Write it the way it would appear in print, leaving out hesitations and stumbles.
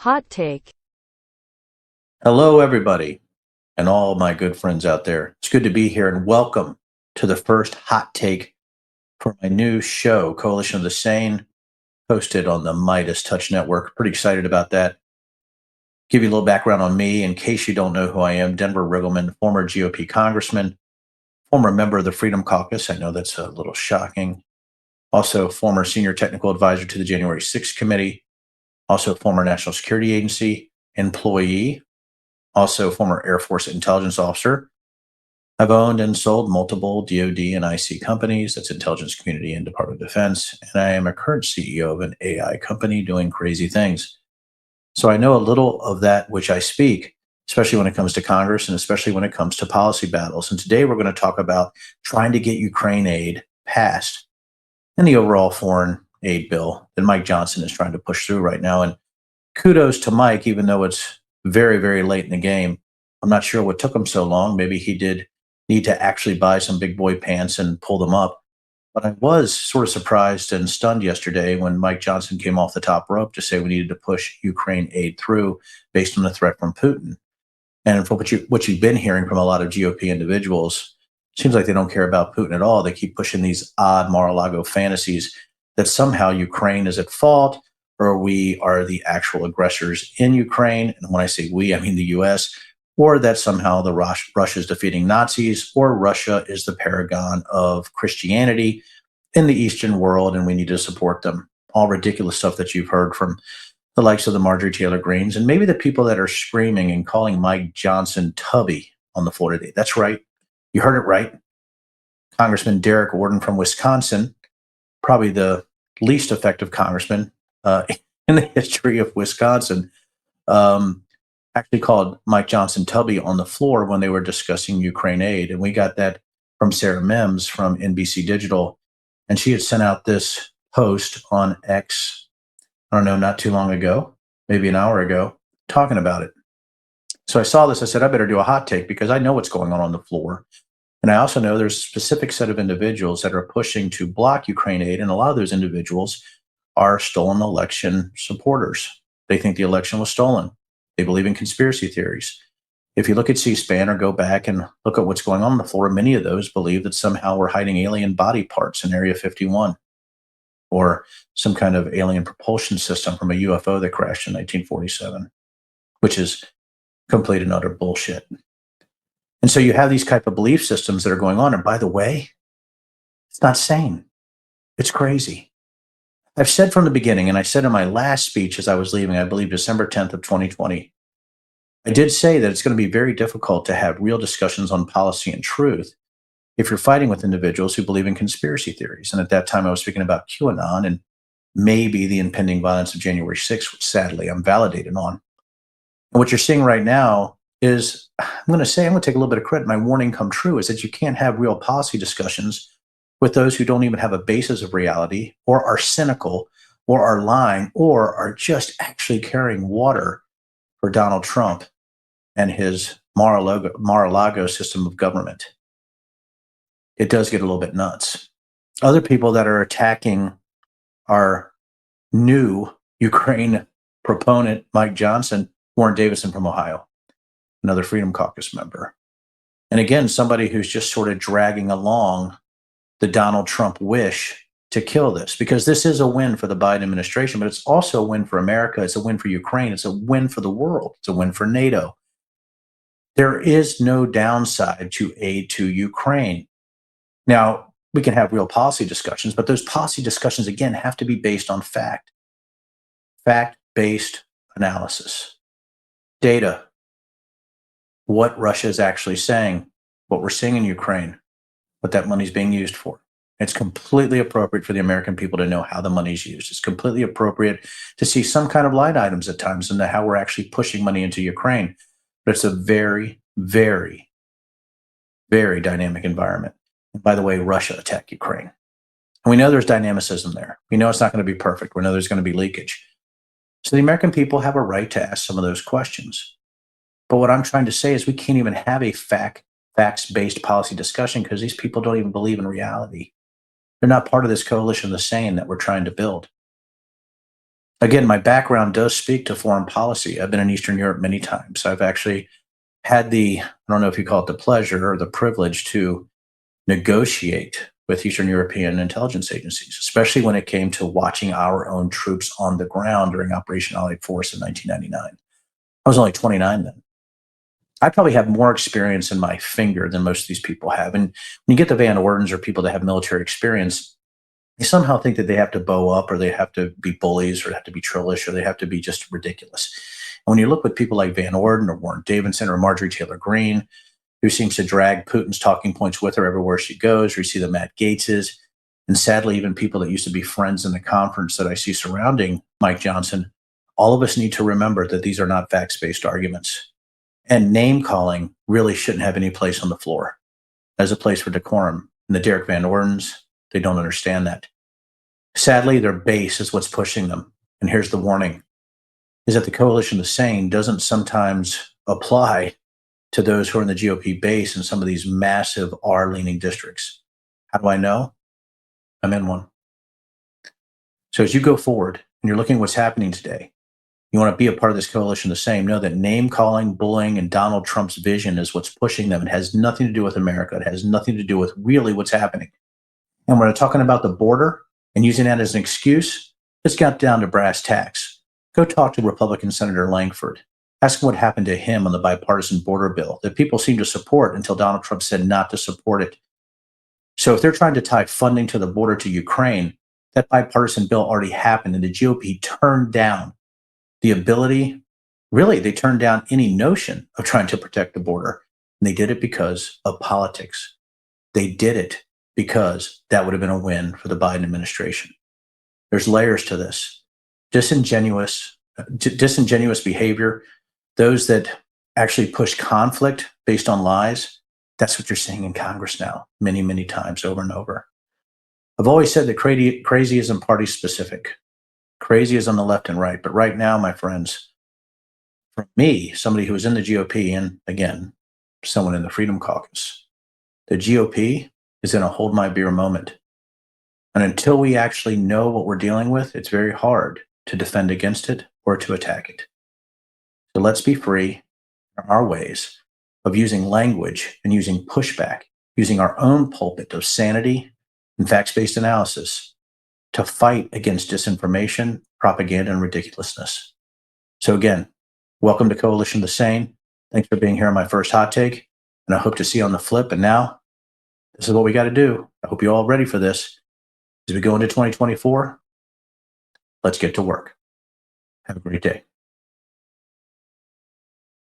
Hot take. Hello, everybody, and all my good friends out there. It's good to be here, and welcome to the first hot take for my new show, Coalition of the Sane, hosted on the Midas Touch Network. Pretty excited about that. Give you a little background on me in case you don't know who I am. Denver Riggleman, former GOP congressman, former member of the Freedom Caucus. I know that's a little shocking. Also, former senior technical advisor to the January 6th committee. Also, former National Security Agency employee. Also, former Air Force intelligence officer. I've owned and sold multiple DoD and IC companies, that's intelligence community and Department of Defense, and I am a current CEO of an AI company doing crazy things. So I know a little of that which I speak, especially when it comes to Congress and especially when it comes to policy battles. And today we're going to talk about trying to get Ukraine aid passed and the overall foreign aid bill that Mike Johnson is trying to push through right now. And kudos to Mike, even though it's very, very late in the game. I'm not sure what took him so long. Maybe he did need to actually buy some big boy pants and pull them up. But I was sort of surprised and stunned yesterday when Mike Johnson came off the top rope to say we needed to push Ukraine aid through based on the threat from Putin. And from what you've been hearing from a lot of GOP individuals, seems like they don't care about Putin at all. They keep pushing these odd Mar-a-Lago fantasies that somehow Ukraine is at fault or we are the actual aggressors in Ukraine. And when I say we, I mean the US, or that somehow Russia is defeating Nazis, or Russia is the paragon of Christianity in the Eastern world, and we need to support them. All ridiculous stuff that you've heard from the likes of the Marjorie Taylor Greens, and maybe the people that are screaming and calling Mike Johnson Tubby on the floor today. That's right. You heard it right. Congressman Derek Warden from Wisconsin, probably the least effective congressman in the history of Wisconsin, actually called Mike Johnson Tubby on the floor when they were discussing Ukraine aid. And we got that from Sarah Mims from NBC Digital. And she had sent out this post on X, I don't know, not too long ago, maybe an hour ago, talking about it. So I saw this. I said, I better do a hot take because I know what's going on the floor. And I also know there's a specific set of individuals that are pushing to block Ukraine aid. And a lot of those individuals are stolen election supporters. They think the election was stolen. They believe in conspiracy theories. If you look at C-SPAN or go back and look at what's going on the floor, many of those believe that somehow we're hiding alien body parts in Area 51 or some kind of alien propulsion system from a UFO that crashed in 1947, which is complete and utter bullshit. And so you have these type of belief systems that are going on. And by the way, it's not sane. It's crazy. I've said from the beginning, and I said in my last speech as I was leaving, I believe December 10th of 2020, I did say that it's going to be very difficult to have real discussions on policy and truth if you're fighting with individuals who believe in conspiracy theories. And at that time, I was speaking about QAnon and maybe the impending violence of January 6th, which sadly I'm validated on. And what you're seeing right now is, I'm going to take a little bit of credit. My warning come true is that you can't have real policy discussions with those who don't even have a basis of reality or are cynical or are lying or are just actually carrying water for Donald Trump and his Mar-a-Lago system of government. It does get a little bit nuts. Other people that are attacking our new Ukraine proponent, Mike Johnson, Warren Davidson from Ohio, another Freedom Caucus member. And again, somebody who's just sort of dragging along the Donald Trump wish to kill this, because this is a win for the Biden administration, but it's also a win for America. It's a win for Ukraine. It's a win for the world. It's a win for NATO. There is no downside to aid to Ukraine. Now, we can have real policy discussions, but those policy discussions, again, have to be based on fact-based analysis, data, what Russia is actually saying, what we're seeing in Ukraine, what that money is being used for. It's completely appropriate for the American people to know how the money is used. It's completely appropriate to see some kind of line items at times into how we're actually pushing money into Ukraine. But it's a very, very, very dynamic environment. And by the way, Russia attacked Ukraine. And we know there's dynamicism there. We know it's not going to be perfect. We know there's going to be leakage. So the American people have a right to ask some of those questions. But what I'm trying to say is we can't even have a facts-based policy discussion because these people don't even believe in reality. They're not part of this coalition of the sane that we're trying to build. Again, my background does speak to foreign policy. I've been in Eastern Europe many times. I've actually had I don't know if you call it the pleasure or the privilege to negotiate with Eastern European intelligence agencies, especially when it came to watching our own troops on the ground during Operation Allied Force in 1999. I was only 29 then. I probably have more experience in my finger than most of these people have. And when you get the Van Ordens or people that have military experience, they somehow think that they have to bow up or they have to be bullies or they have to be trillish or they have to be just ridiculous. And when you look with people like Van Orden or Warren Davidson or Marjorie Taylor Greene, who seems to drag Putin's talking points with her everywhere she goes, or you see the Matt Gaetzes, and sadly, even people that used to be friends in the conference that I see surrounding Mike Johnson, all of us need to remember that these are not facts-based arguments. And name calling really shouldn't have any place on the floor as a place for decorum. And the Derek Van Ordens, they don't understand that. Sadly, their base is what's pushing them. And here's the warning, is that the coalition of the sane doesn't sometimes apply to those who are in the GOP base in some of these massive R-leaning districts. How do I know? I'm in one. So as you go forward and you're looking at what's happening today, you want to be a part of this coalition of the same, know that name calling, bullying, and Donald Trump's vision is what's pushing them. It has nothing to do with America. It has nothing to do with really what's happening. And when we're talking about the border and using that as an excuse, let's get down to brass tacks. Go talk to Republican Senator Langford. Ask him what happened to him on the bipartisan border bill that people seem to support until Donald Trump said not to support it. So if they're trying to tie funding to the border to Ukraine, that bipartisan bill already happened and the GOP turned down the ability, really, they turned down any notion of trying to protect the border. And they did it because of politics. They did it because that would have been a win for the Biden administration. There's layers to this. Disingenuous behavior, those that actually push conflict based on lies, that's what you're seeing in Congress now, many, many times over and over. I've always said that crazy isn't party specific. Crazy is on the left and right. But right now, my friends, for me, somebody who was in the GOP, and again, someone in the Freedom Caucus, the GOP is in a hold my beer moment. And until we actually know what we're dealing with, it's very hard to defend against it or to attack it. So let's be free in our ways of using language and using pushback, using our own pulpit of sanity and facts-based analysis to fight against disinformation, propaganda, and ridiculousness. So again, welcome to Coalition of the Sane. Thanks for being here on my first hot take, and I hope to see you on the flip. And now, this is what we got to do. I hope you're all ready for this. As we go into 2024, let's get to work. Have a great day.